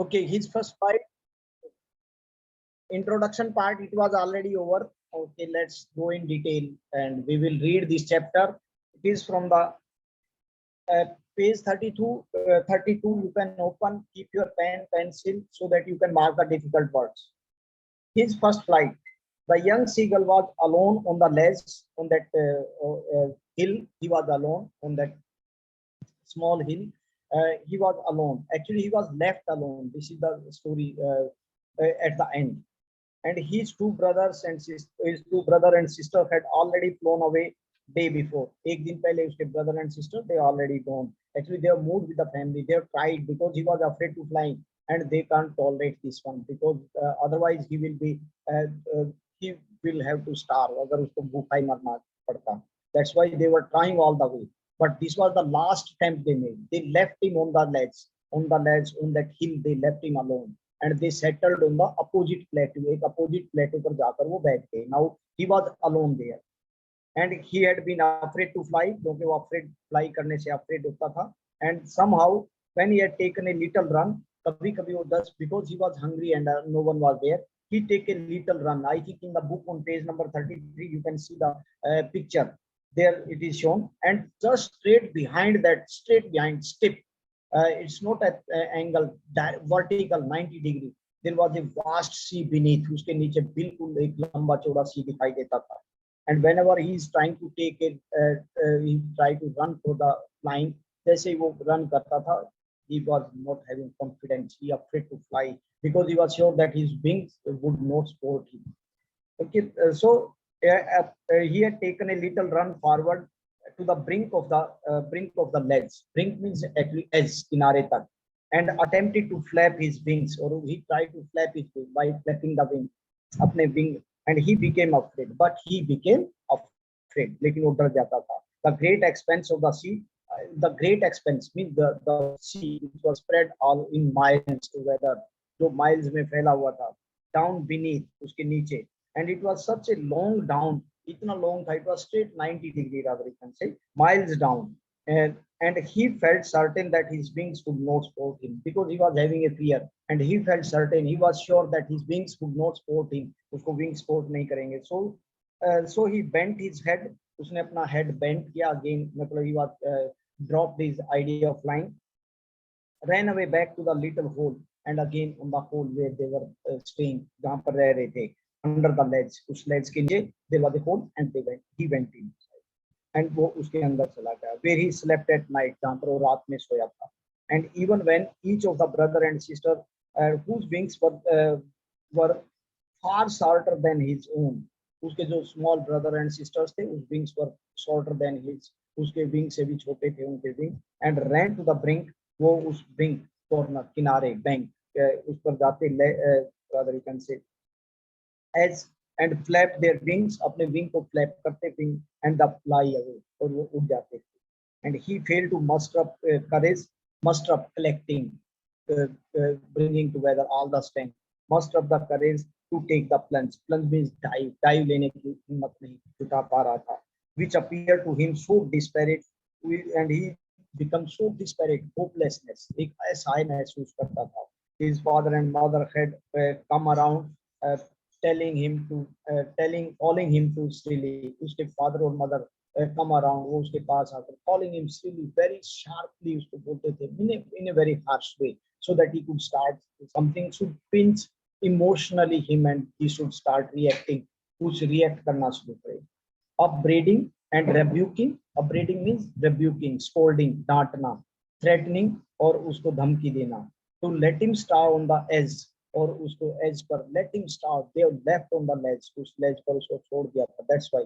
Okay, his first fight, introduction part, it was already over. Okay, let's go in detail and we will read this chapter. It is from the page 32. 32, you can open, keep your pen, pencil, so that you can mark the difficult words. His first flight. The young seagull was alone on the ledge on that hill. He was alone on that small hill. He was alone. Actually, he was left alone. This is the story at the end. And his two brothers and his two brother and sister had already flown away day before. एक दिन पहले उसके brother and sister they already gone. Actually, they have moved with the family. They have tried because he was afraid to fly, and they can't tolerate this one because otherwise he will be uh, uh, he will have to starve. अगर उसको भूखा ही मरना पड़ता. That's why they were trying all the way. But this was the last attempt they made. They left him on the ledge, on that hill. They left him alone. And they settled on the opposite plateau. एक opposite plateau पर जाकर वो बैठ गए. Now he was alone there, and he had been afraid to fly क्योंकि वो afraid fly करने से afraid होता था. And somehow when he had taken a little run, कभी कभी वो just because he was hungry and no one was there, he take a little run. I think in the book on page number 33 you can see the picture. There it is shown, and just straight behind step. It's not at angle vertical 90 degree. There was a vast sea beneath. उसके नीचे बिल्कुल एक लंबा चौड़ा sea दिखाई देता था. And whenever he is trying to take it, he try to run for the flying. जैसे ही वो run करता था, he was not having confidence. He afraid to fly because he was sure that his wings would not support him. Okay, so he had taken a little run forward to the brink of the ledge. Brink means actually edge, kinare tak, and attempted to flap his wings, or he tried to flap his wings by flapping the wing, अपने wing, and he became afraid. But he became afraid. लेकिन वो डर जाता था. The great expanse of the sea. The great expanse means the sea which was spread all in miles together. जो miles में फैला हुआ था. Down beneath, उसके नीचे. And it was such a long down, itna long tha, it was straight 90 degree rather you can say, miles down. And he felt certain that his wings would not support him because he was having a fear, and he felt certain, he was sure that his wings would not support him. Usko wings support nahi karenge. So he bent his head. Usne apna head bent kiya again, matlab he was dropped his idea of flying, ran away back to the little hole, and again on the hole where they were staying, jahan par reh rahe the, under the ledge, उस ledge के नीचे there was a hole, and he went in, and वो उसके अंदर चला गया, where he slept at night, जहाँ पर वो रात में सोया था. And even when each of the brother and sister whose wings were far shorter than his own, उसके जो small brother and sisters थे, उस wings were shorter than his, उसके wings से भी छोटे थे उनके wings, and ran to the brink, वो उस brink corner किनारे bank उस पर जाते, rather you can say as, and flap their wings, अपने wing को flap करते wing, and the fly away, और वो उड़ जाते थे. And he failed to muster up courage, muster up collecting, bringing together all the strength, muster up the courage to take the plunge. Plunge means dive लेने की हिम्मत नहीं जुटा पा रहा था, which appeared to him so desperate, and he become so desperate, hopelessness, एक ऐसा ही महसूस करता था. His father and mother had come around, calling him to silly. उसके father और mother come around, वो उसके पास आकर calling him silly, very sharply उसको बोलते थे, in a very harsh way, so that he could start something, should pinch emotionally him, and he should start reacting, कुछ react करना शुरू करे. Upbraiding and rebuking. Upbraiding means rebuking, scolding, डांटना, threatening और उसको धमकी देना. To let him starve on the edge, और उसको edge पर let him starve, they have left on the ledge, उस ledge पर उसको छोड़ दिया था. That's why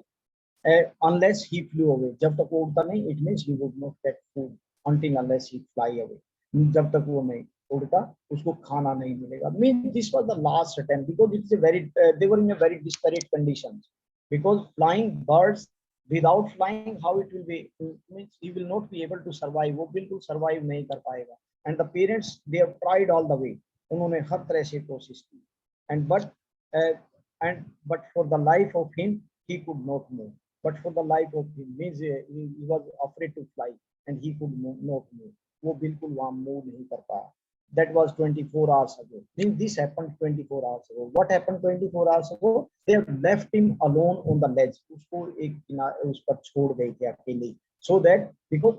unless he flew away, जब तक वो उड़ता नहीं, it means he would not get food until unless he fly away. जब तक वो नहीं उड़ता, उसको खाना नहीं मिलेगा. Means this was the last attempt, because it's a very they were in a very disparate conditions, because flying birds without flying, how it will be, means he will not be able to survive, वो बिल्कुल survive नहीं कर पाएगा. And the parents, they have tried all the way, उन्होंने हर तरह से कोशिश की, and but for the life of him, he could not move. But for the life of him means he was afraid to fly, and he could not move. वो बिल्कुल वहाँ move नहीं कर पाया. That was 24 hours ago. Means this happened 24 hours ago. What happened 24 hours ago? They have left him alone on the ledge. उसको एक उस पर छोड़ गए थे अकेले. So that because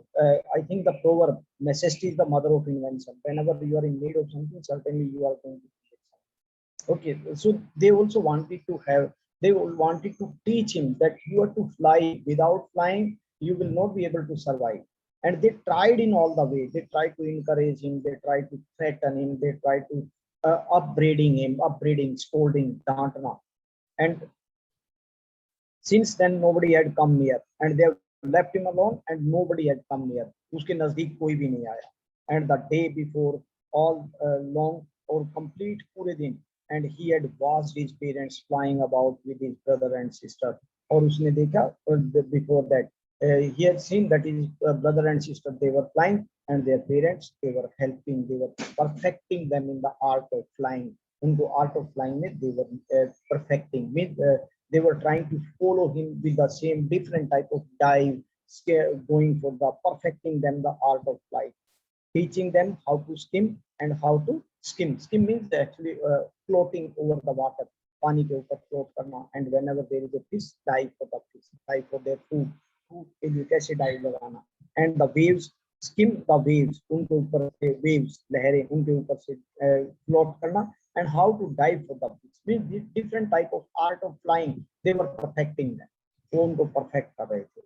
I think the proverb necessity is the mother of invention. Whenever you are in need of something, certainly you are going to get something. Okay, so they also wanted to have. They wanted to teach him that you are to fly. Without flying, you will not be able to survive. And they tried in all the way. They tried to encourage him. They tried to threaten him. They tried to upbraiding, scolding, dantana. And since then, nobody had come near, and they have left him alone, and nobody had come near. उसके नजदीक कोई भी नहीं आया. And the day before, all long or complete पूरे दिन, and he had watched his parents flying about with his brother and sister. और उसने देखा before that he had seen that his brother and sister, they were flying, and their parents, they were helping, they were perfecting them in the art of flying. उनको art of flying में they were perfecting. They were trying to follow him with the same different type of dive, going for the perfecting them the art of flight, teaching them how to skim and how to skim. Skim means actually floating over the water, पानी के ऊपर float करना. And whenever there is a fish, dive for the fish, dive for their food. Food के लिए कैसे dive लगाना. And the waves, skim the waves, उनके ऊपर से waves, लहरें उनके ऊपर से float करना. And how to dive for the fish. Means different type of art of flying, they were perfecting them. वो उनको perfect कर रहे थे.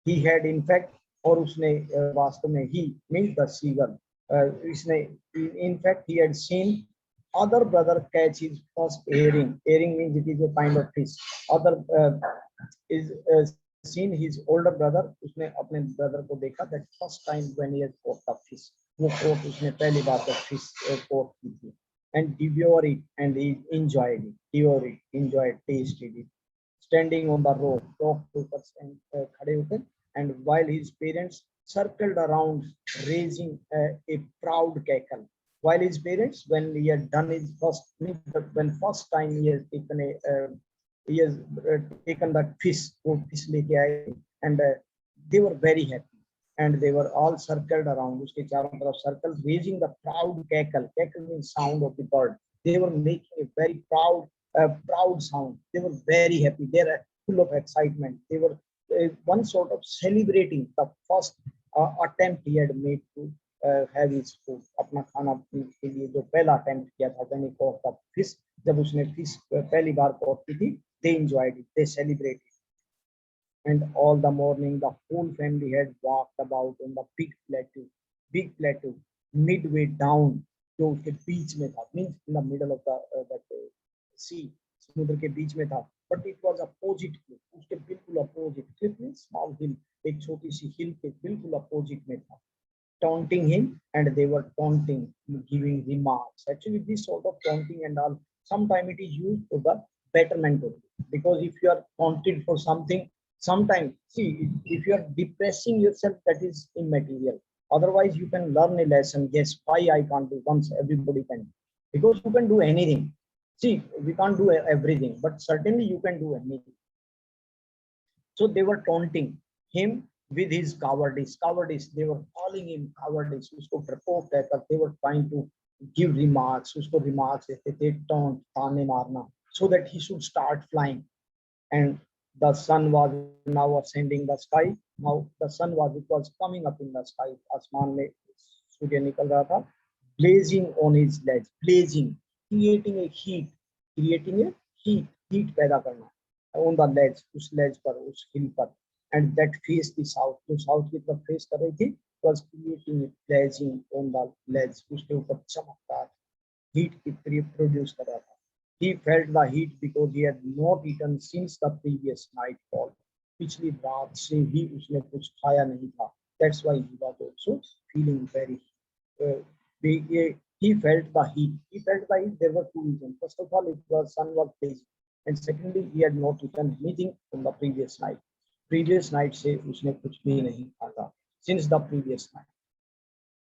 He had in fact, और उसने वास्तव में he means the seagull. इसने in fact he had seen other brother catch his first herring. Herring means it is a kind of fish. Other is seen his older brother. उसने अपने brother को देखा that first time when he had caught the fish. वो caught उसने पहली बार जब fish caught की थी. And devour it, and he enjoyed it. Devour it, enjoyed, tasted it. Standing on the rock and खड़े होकर, and while his parents circled around, raising a proud cackle. While his parents, when he had done his first, when first time he has taken taken that fish, वो fish लेके आए, and they were very happy. And they were all circled around, उसके चारों तरफ circle, raising the proud cackle. Cackle means sound of the bird. They were making a very proud sound. They were very happy. They were full of excitement. They were one sort of celebrating the first attempt he had made to have his food. अपना खाना के लिए जो पहला attempt किया था, when he caught the fish, जब उसने fish पहली बार caught की थी, they enjoyed it, they celebrated. And all the morning, the whole family had walked about on the big plateau, midway down, जो उसके बीच में था, means in the middle of the that sea, समुद्र के बीच में था. But it was opposite cliff, उसके बिल्कुल opposite. Cliff means small hill, एक छोटी सी hill के बिल्कुल opposite में था. Taunting him, and they were taunting, giving remarks. Actually, this sort of taunting and all, sometimes it is used for the betterment of it. Because if you are taunted for something, sometimes, see, if you are depressing yourself, that is immaterial. Otherwise, you can learn a lesson. Yes, why I can't do once everybody can. Because you can do anything. See, we can't do everything, but certainly you can do anything. So they were taunting him with his cowardice. They were calling him cowardice. उसको डरपोक कहकर, they were trying to give remarks. उसको remarks देते थे, taunt, ताने मारना, so that he should start flying. And the sun was now ascending the sky. Now the sun it was coming up in the sky. आसमान में सूर्य निकल रहा था. Blazing on his ledge, blazing, creating a heat पैदा करना on the ledge, उस ledge पर, उस hill पर. And that faced the south, जो south की तरफ face कर रही थी, was creating a blazing on the ledge. उसके ऊपर चमकदार heat की produce कर रहा था. He felt the heat because he had not eaten since the previous nightfall. पिछली रात से ही उसने कुछ खाया नहीं था. That's why he was also feeling very. He felt the heat. There were two reasons. First of all, it was sun was blazing, and secondly, he had not eaten anything from the previous night. Previous night से उसने कुछ भी नहीं खाया since the previous night.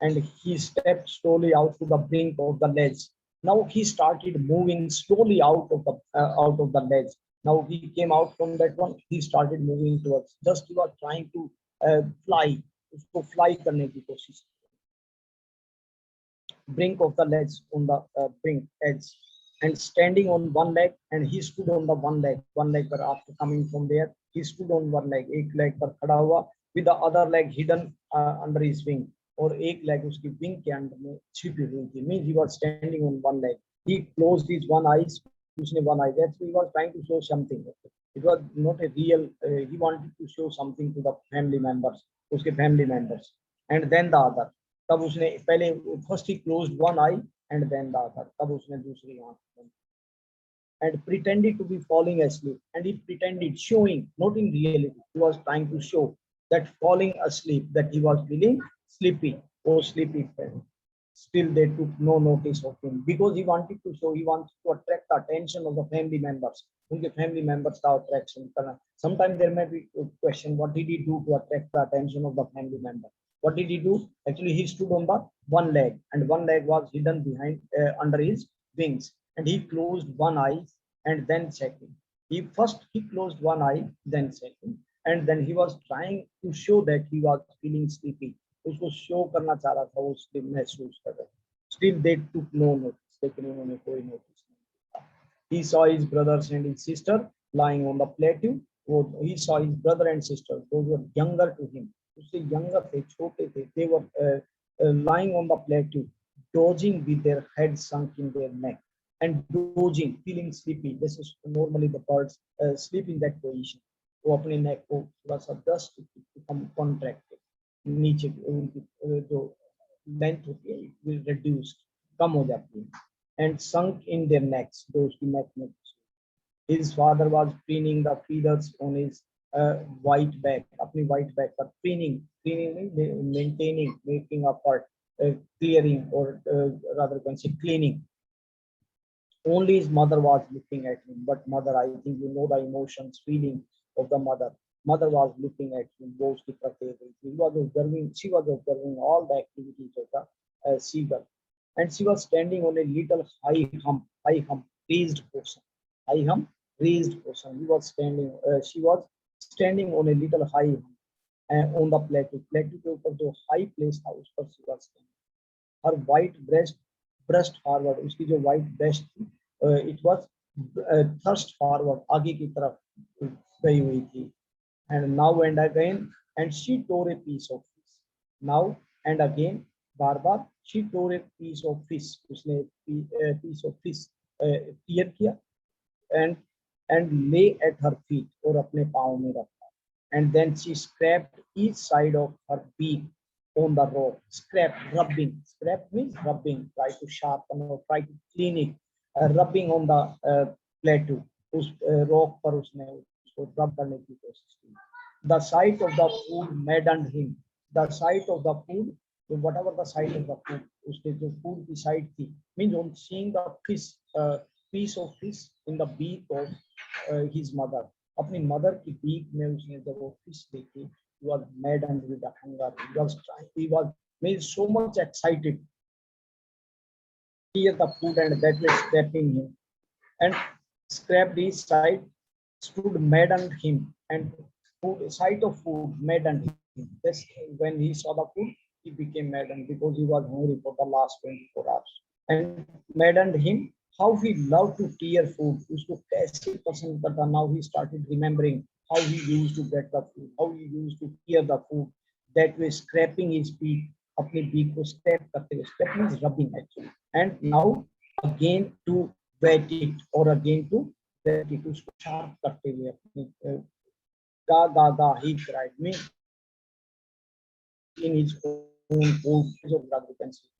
And he stepped slowly out to the brink of the ledge. Now he started moving slowly out of the ledge. Now he came out from that one. He started moving towards. Just he was trying to fly. उसको fly करने की कोशिश. brink of the ledge, on the brink edge, and standing on one leg, and he stood on the one leg पर after coming from there he stood on one leg, एक leg पर खड़ा हुआ, with the other leg hidden under his wing, और एक leg उसकी wing के अंदर में छिपी हुई थी, means he was standing on one leg. He closed his one eyes, उसने one eye, that's he was trying to show something. It was not a real, he wanted to show something to the family members, उसके family members. And then the other, तब उसने पहले first he closed one eye and then the other, तब उसने दूसरी आंख बंद and pretended to be falling asleep, and he pretended, showing, not in reality, he was trying to show that falling asleep, that he was feeling sleepy or sleepy. Still they took no notice of him because he wanted to show, he wants to attract the attention of the family members. उनके family members का attraction करना. Sometimes there may be a question, what did he do to attract the attention of the family member? What did he do? Actually, he stood on the one leg, and one leg was hidden behind under his wings, and he closed one eye and then second. He closed one eye, then second, and then he was trying to show that he was feeling sleepy. उसको show करना चाह रहा था, वो slip महसूस कर रहा. Still they took no notice, लेकिन उन्होंने कोई notice नहीं किया. He saw his brothers and his sister lying on the plateau. He saw his brother and sister, those were younger to him, उससे younger थे, छोटे थे. They were lying on the plateau, dozing with their heads sunk in their neck, and dozing, feeling sleepy. This is normally the birds sleep in that position. वो अपने neck को थोड़ा सा just become contracted, नीचे उनकी जो length होती है it will reduce, कम हो जाती है, and sunk in their necks, जो उसकी neck में. His father was preening the feathers on his white back, अपनी white back पर preening means maintaining, making apart, clearing, or rather can say cleaning. Only his mother was looking at him, but mother, I think you know the emotions, feeling of the mother. Mother was looking at him, she was observing, all the activities of the seagull, and she was standing on a little high hump, raised portion, high hump, raised portion. She was standing on a little high hump on the plateau. Plateau के ऊपर जो high place था, उस पर she was standing. Her white breast brushed forward, उसकी जो white breast थी, it was thrust forward, आगे की तरफ गई हुई थी. And now and again, and she tore a piece of fish. Now and again, bar bar, she tore a piece of fish, उसने piece of fish tear किया, and lay at her feet, और अपने पाँव में रखा. And then she scraped each side of her beak on the rock. Scrap, rubbing. Scrap means rubbing. Try to sharpen or try to clean it. Rubbing on the plateau. उस rock पर उसने उसको rub करने की कोशिश की. The sight of the food maddened him. The sight of the food, whatever the sight of the food, उसके जो food की sight थी, means on seeing the fish, piece of fish in the beak of his mother. अपनी mother की beak में उसने जब वो fish देखी, he was maddened with the hunger. He was made so much excited. He ate the food, and that was scraping him, and scraped his side, stood maddened him, and sight of food maddened him. That's when he saw the food, he became maddened because he was hungry for the last 24 hours. And maddened him, how he loved to tear food. उसको कैसे पसंद करता. Now he started remembering how he used to get the food, how he used to tear the food. That way, scraping his beak, अपने beak को scrape करते हुए, scrap means rubbing actually. And now again to wet it, or again to wet it, उसको sharp करते हुए अपने ga, he cried. Me in his own food,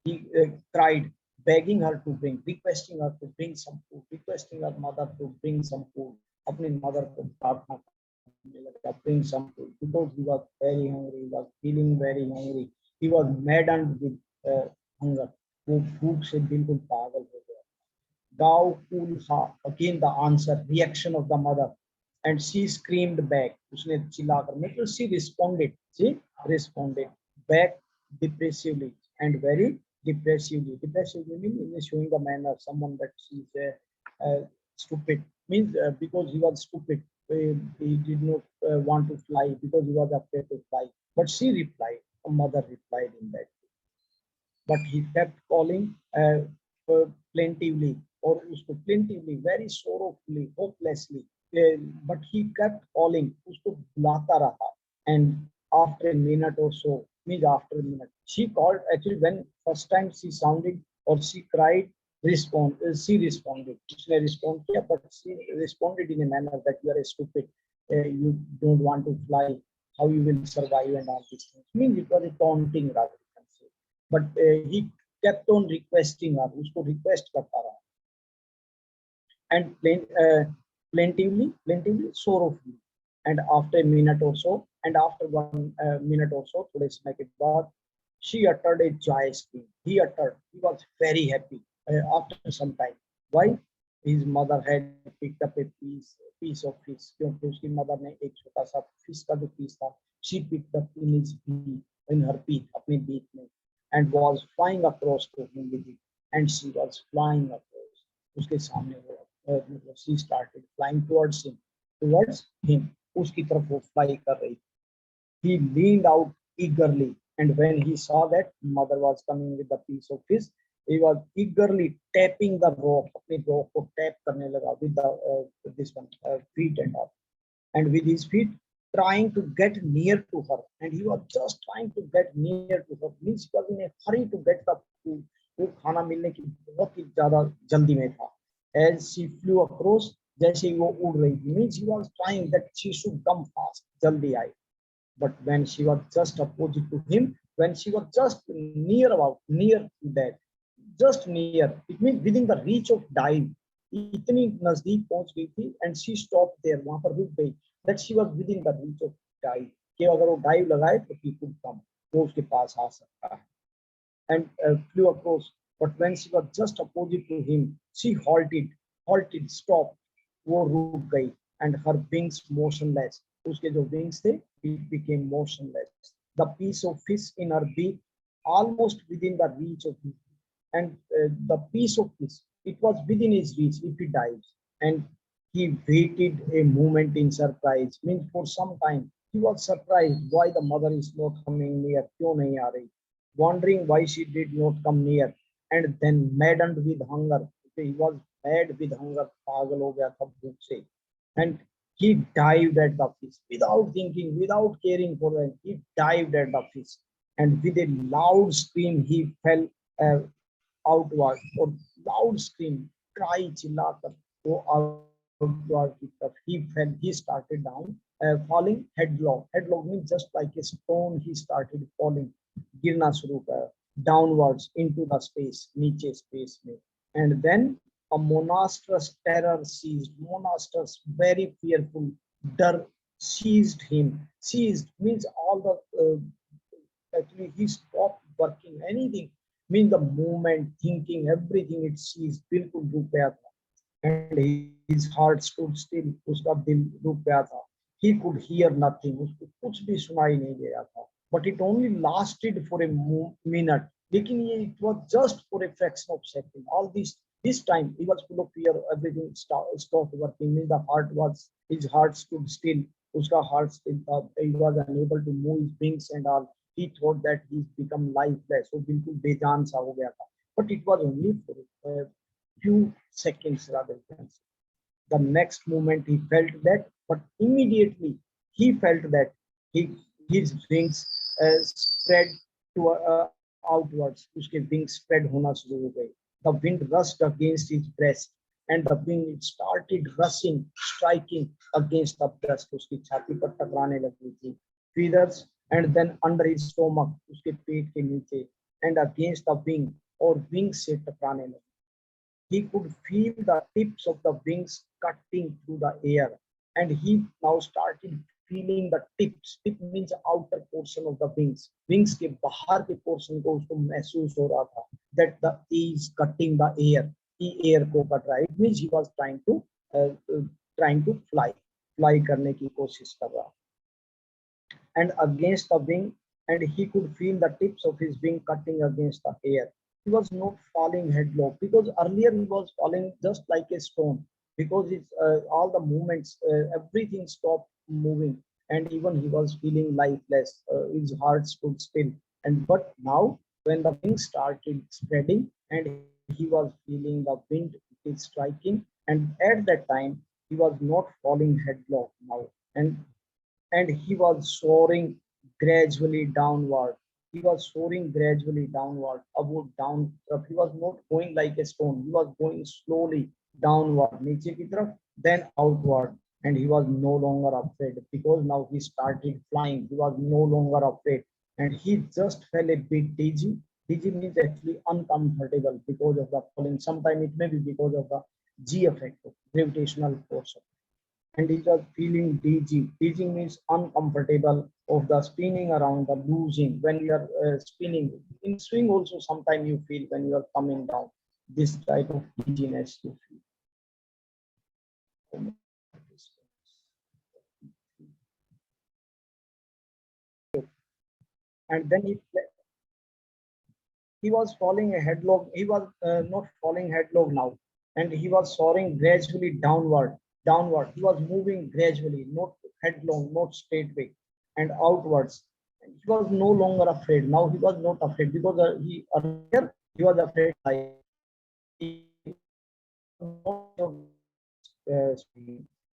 he cried, begging her to bring, requesting her to bring some food, requesting her mother to bring some food. अपनी mother को प्रार्थना करने लगा, bring some food, because he was very hungry, he was feeling very hungry, he was maddened with hunger. वो भूख से बिल्कुल पागल हो गया. Thou kulha, again the answer, reaction of the mother, and she screamed back. उसने चिल्लाकर, मतलब she responded back depressively, and very depressively. Depressively means showing the manner someone that she is stupid, means because he was stupid, he did not want to fly because he was afraid to fly. But she replied, a mother replied in that. but he kept calling plaintively, or usko plaintively, very sorrowfully, hopelessly. But he kept calling, usko bulata raha. And after a minute or so, means after a minute, she called. Actually, when first time she sounded or she cried, she responded. Usne respond kiya, but she responded in a manner that you are a stupid, you don't want to fly, how you will survive and all these things. Means it was a taunting rather, you can say. But he kept on requesting her, usko request karta raha, and plaintively, sorrowfully. And after a minute or so, and after 1 minute or so, थोड़े समय के बाद, she uttered a joy scream. He was very happy after some time. Why? His mother had picked up a piece of fish. क्योंकि उसकी mother ने एक छोटा सा fish का जो piece था, she picked up in his beak, in her beak, अपने beak में, and was flying across to him with it. And she was flying across. उसके सामने वो she started flying towards him. उसकी तरफ वो fly कर रही. He leaned out eagerly, and when he saw that mother was coming with a piece of fish, he was eagerly tapping the rock. अपने rock को tap करने लगा with the this one feet and all, and with his feet trying to get near to her. And he was just trying to get near to her. Means he was in a hurry to get the food. वो खाना मिलने की बहुत ही ज्यादा जल्दी में था. As she flew across, जैसे ही वो उड़ रही थी, means he was trying that she should come fast, जल्दी आए. But when she was just opposite to him, when she was just near to that, just near, it means within the reach of dive, इतनी नजदीक पहुंच गई थी, and she stopped there, वहां पर रुक गई, that she was within the reach of dive, कि अगर वो dive लगाए तो he could come, वो उसके पास आ सकता है. And flew across. But when she was just opposite to him, she stopped. वो रुक गई, and her wings motionless. उसके जो wings थे, it became motionless. The piece of fish in her beak, almost within the reach of him, and the piece of fish, it was within his reach if he dives. And he waited a moment in surprise. Means for some time he was surprised why the mother is not coming near, क्यों नहीं आ रही, wondering why she did not come near, and then maddened with hunger. He was mad with hunger, पागल हो गया था भूख से. And he dived at the fish without thinking, without caring for them. He dived at the fish, and with a loud scream he fell uh, outward, or loud scream, cry, चिल्लाकर वो outward की तरफ he fell. He started down, falling headlong. Headlong means just like a stone. He started falling, गिरना शुरू कर, downwards into the space, नीचे space में. And then a monstrous terror seized, monstrous, very fearful डर seized him. Seized means all the actually he stopped working, anything, means the movement, thinking, everything, it seized, बिल्कुल रुक गया था. And his heart stood still, उसका दिल रुक गया था. He could hear nothing, उसको कुछ भी सुनाई नहीं दे रहा था. But it only lasted for a minute. लेकिन ये it was just for a fraction of second. All this time he was full of fear. Everything stopped working. Means the heart was, his heart stood still. उसका heart still था. He was unable to move his wings and all. He thought that he's become lifeless. वो बिल्कुल बेजान सा हो गया था. But it was only for a few seconds rather than. The next moment he felt that, but immediately he felt that he, his wings spread to outwards. उसके wings spread होना शुरू हो गए. The wind rushed against his breast, and the wind started rushing, striking against the breast. उसकी छाती पर टकराने लगी थी. Feathers, and then under his stomach, उसके पेट के नीचे, and against the wing, और wings से टकराने लगी. He could feel the tips of the wings cutting through the air, and he now started feeling the tips. Tip means outer portion of the wings. Wings के बाहर के portion को उसको महसूस हो रहा था. That the is cutting the air. कि air को कट रहा है. It means he was trying to fly करने की कोशिश कर रहा. And against the wing, and he could feel the tips of his wing cutting against the air. He was not falling headlong, because earlier he was falling just like a stone, because it's all the movements, everything stopped moving, and even he was feeling lifeless. His heart stood still. And but now when the wings started spreading and he was feeling the wind is striking, and at that time he was not falling headlong now, and he was soaring gradually downward. He was soaring gradually downward, about down. He was not going like a stone. He was going slowly downward, नीचे की तरफ, then outward, and he was no longer afraid because now he started flying. He was no longer afraid, and he just felt a bit dizzy. Dizzy means actually uncomfortable because of the falling. Sometimes it may be because of the G effect, gravitational force, and he was feeling dizzy. Dizzy means uncomfortable of the spinning around, the losing. When you are spinning in swing, also sometimes you feel when you are coming down. This type of dizziness you feel. And then he was falling a headlong. He was not falling headlong now, and he was soaring gradually downward. Downward, he was moving gradually, not headlong, not straightway, and outwards. And he was no longer afraid. Now he was not afraid because he earlier he was afraid. He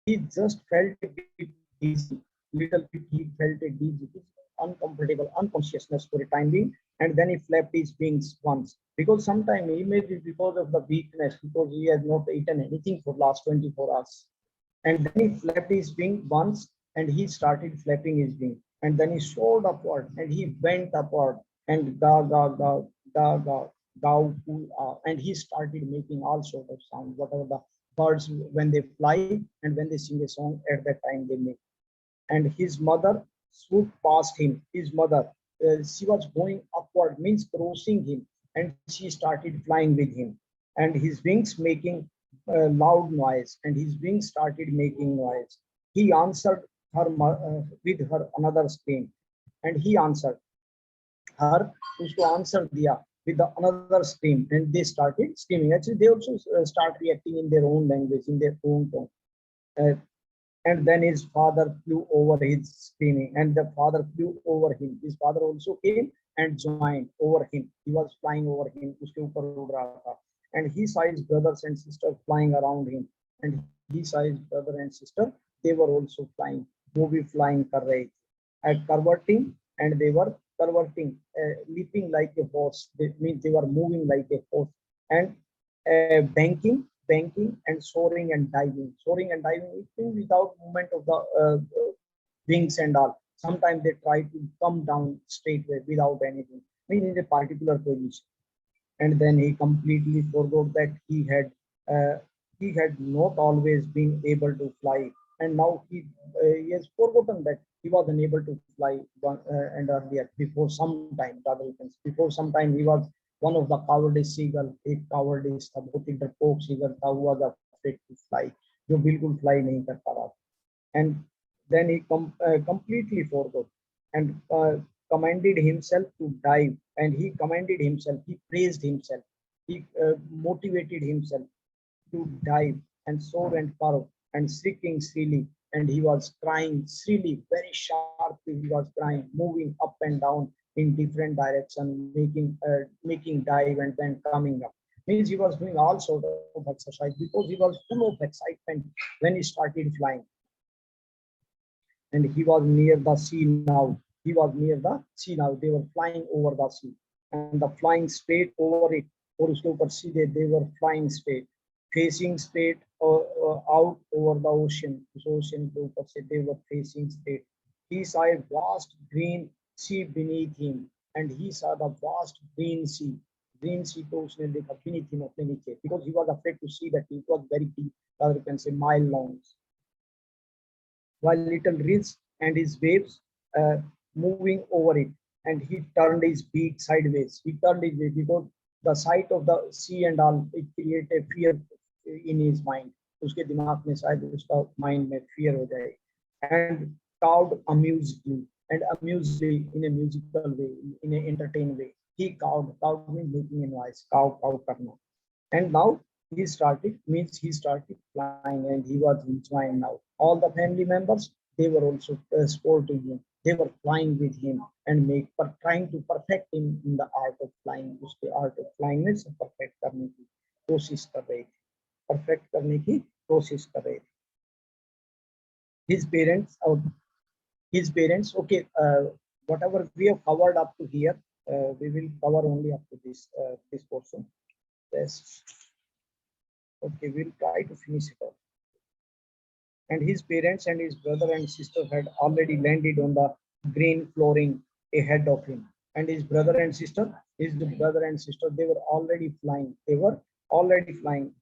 he just felt a bit dizzy, little bit. He felt a dizzy, uncomfortable, unconsciousness for a time being, and then he flapped his wings once. Because sometimes he may be because of the weakness, because he has not eaten anything for last 24 hours. And then he flapped his wing once, and he started flapping his wing. And then he soared upward, and he went upward, and ga ga ga ga ga ga, and he started making all sort of sound, whatever the birds when they fly and when they sing a song at that time they make. And his mother swooped past him. His mother, she was going upward, means crossing him, and she started flying with him. And his wings making loud noise, and his wings started making noise. He answered her with her another scream, and he answered her, उसको answer दिया with the another scream, and they started screaming. Actually, they also start reacting in their own language, in their own tone. Uh, and then his father flew over his screaming, and the father flew over him. His father also came and joined over him. He was flying over him, उसके ऊपर उड़ रहा था. And he saw his brothers and sisters flying around him, and he saw his brother and sister, they were also flying, वो भी flying कर रहे थे, at converting, and they were converting, leaping like a horse. That means they were moving like a horse, and banking and soaring and diving. Soaring and diving is without movement of the wings and all. Sometimes they try to come down straightway without anything, mean in a particular position. And then he completely forgot that uh, he had not always been able to fly, and now he has forgotten that he was unable to fly and earlier, before some time, rather you can say, before some time he was one of the cowardice seagull. एक cowardice था, बहुत ही डरपोक seagull था, who was afraid to fly, जो बिल्कुल fly नहीं कर पा रहा. And then he completely forgot, and commanded himself to dive, and he commanded himself, he praised himself, he motivated himself to dive and soar and furrow and shrieking shrilly, and he was crying shrilly, very sharply. He was crying, moving up and down in different direction, making dive and then coming up. Means he was doing all sort of exercise because he was full of excitement when he started flying. And he was near the sea now. He was near the sea now. They were flying over the sea, and the flying straight over it. और उसके ऊपर सीधे they were flying straight, facing straight out over the ocean. उस ocean के ऊपर से they were facing straight. He saw a vast green sea beneath him, and he saw the vast green sea. Green sea को उसने देखा beneath him, अपने नीचे, because he was afraid to see that it was very deep, rather you can say mile long, while little ridge and his waves moving over it, and he turned his beak sideways. He turned his way because the sight of the sea and all, it created fear in his mind. उसके दिमाग में शायद उसका mind में fear हो जाए. And cawed amusedly, and amusedly in a musical way, in an entertaining way. He cawed. Cawed means making a noise. Cow, cow करना. And now he started, means he started flying, and he was enjoying now. All the family members, they were also sporting him. they were flying with him and trying to perfect him in the art of flying. उसके art of flying में से perfect करने की कोशिश कर रहे थे, perfect करने की कोशिश कर रहे थे. His parents or his parents, okay, whatever we have covered up to here, we will cover only up to this portion. Yes, okay, we'll try to finish it off. And his parents and his brother and sister had already landed on the green flooring ahead of him. And his brother and sister, they were already flying. They were already flying,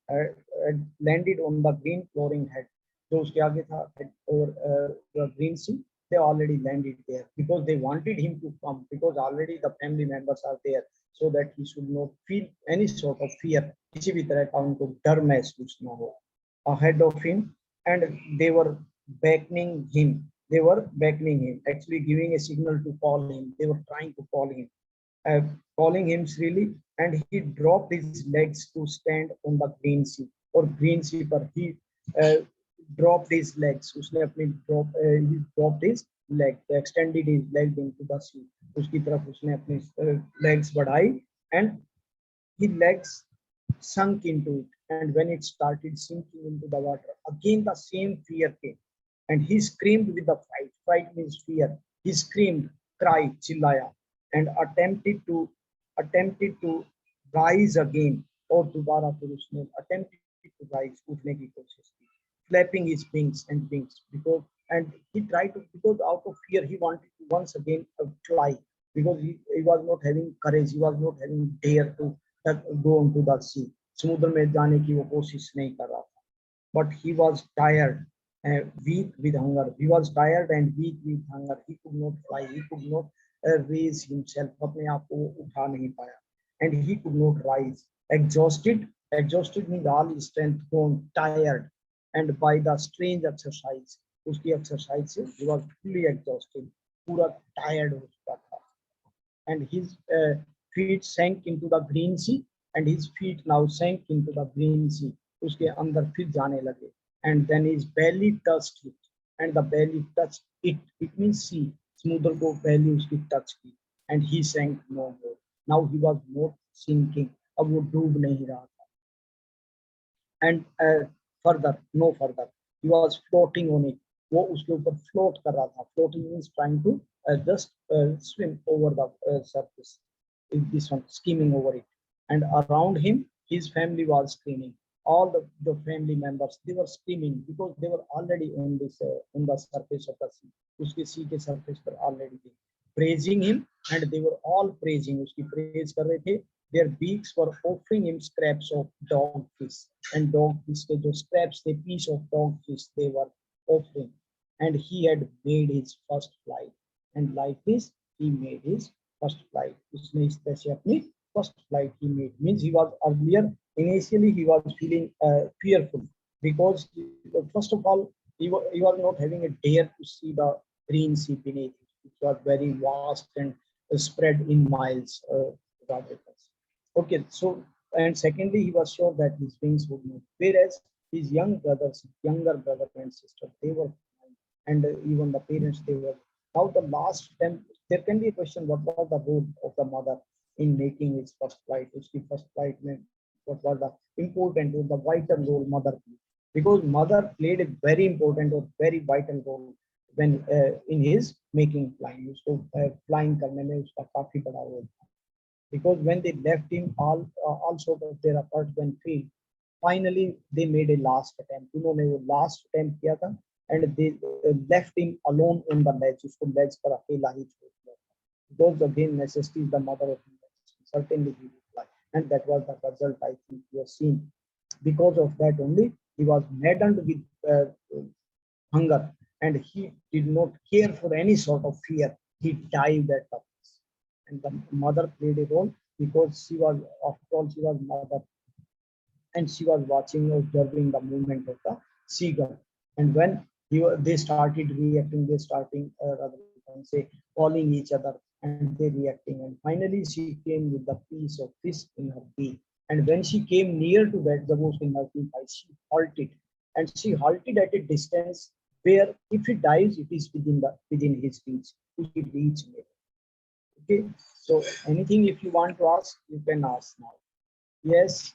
landed on the green flooring head. So uske aage tha over the green sea. They already landed there because they wanted him to come, because already the family members are there, so that he should not feel any sort of fear. किसी भी तरह का उनको डर महसूस न हो. Ahead of him, and they were beckoning him. Actually giving a signal to call him. They were trying to call him, calling him shrilly, and he dropped his legs to stand on the green sea or green sea. But he dropped his legs. उसने अपनी he dropped his leg, extended his leg into the sea. उसकी तरफ उसने अपनी legs बढ़ाई, and his legs sunk into it. And when it started sinking into the water, again the same fear came, and he screamed with the fright. Fright means fear. He screamed, cried, chillaya, and attempted to rise again. और दोबारा फिर उसने attempted to rise, उठने की कोशिश की, flapping his wings, because, and he tried to, because out of fear he wanted to once again fly, because he was not having courage, he was not having dare to go into the sea. समुद्र में जाने की वो कोशिश नहीं कर रहा था. But he was tired, weak with hunger. He was tired and weak with hunger. He could not fly. He could not raise himself. अपने आप को उठा नहीं पाया. And he could not rise. Exhausted means all his strength gone. Tired, and by the strange exercise, उसकी exercise से he was fully exhausted. पूरा tired हो चुका था. And his feet sank into the green sea. And his feet now sank into the green sea. उसके अंदर फिर जाने लगे. And then his belly touched it. And the belly touched it. It means sea. समुद्र को belly उसकी touch की. And he sank no more. Now he was not sinking. अब वो डूब नहीं रहा था. And no further. He was floating on it. वो उसके ऊपर float कर रहा था. Floating means trying to just swim over the surface. This one, skimming over it. And around him, his family was screaming. All the family members, they were screaming, because they were already on the surface of the sea. उसके sea के surface पर already थे. Praising him, and they were all praising. उसकी praise कर रहे थे. Their beaks were offering him scraps of dog fish. And dog fish के जो scraps, the piece of dog fish they were offering. And he had made his first flight. And like this, he made his first flight. उसने इस तरह से अपनी first flight he made. Means he was earlier, initially he was feeling fearful, because first of all he was not having a dare to see the green sea beneath. It was very vast and spread in miles. Okay, so, and secondly, he was sure that his wings would move, whereas his younger brother and sister, they were flying, and even the parents, they were. Now the last attempt, there can be a question, what was the role of the mother in making his first flight? उसकी first flight में what was the important or the vital role mother played? Because mother played a very important or very vital role when in his making flying. उसको flying करने में उसका काफी बड़ा role था. Because when they left him, all sort of their efforts went failed. Finally, they made a last attempt. उन्होंने वो last attempt किया था, and they left him alone on the ledge. उसको ledge पर अकेला ही छोड़ दिया. Because again, necessity is the mother of necessity. Certainly he would fly, and that was the result I think you have seen. Because of that only, he was maddened with hunger, and he did not care for any sort of fear. He dived at the place. And the mother played a role, because she was, after all, she was mother, and she was watching, observing the movement of the seagull. And when they started reacting, rather than say calling each other, and they reacting, and finally she came with the piece of fish in her beak. And when she came near to that, the most in her beak, she halted, and she halted at a distance where if he dies, it is within his reach. He reach me. Okay. So anything if you want to ask, you can ask now. Yes.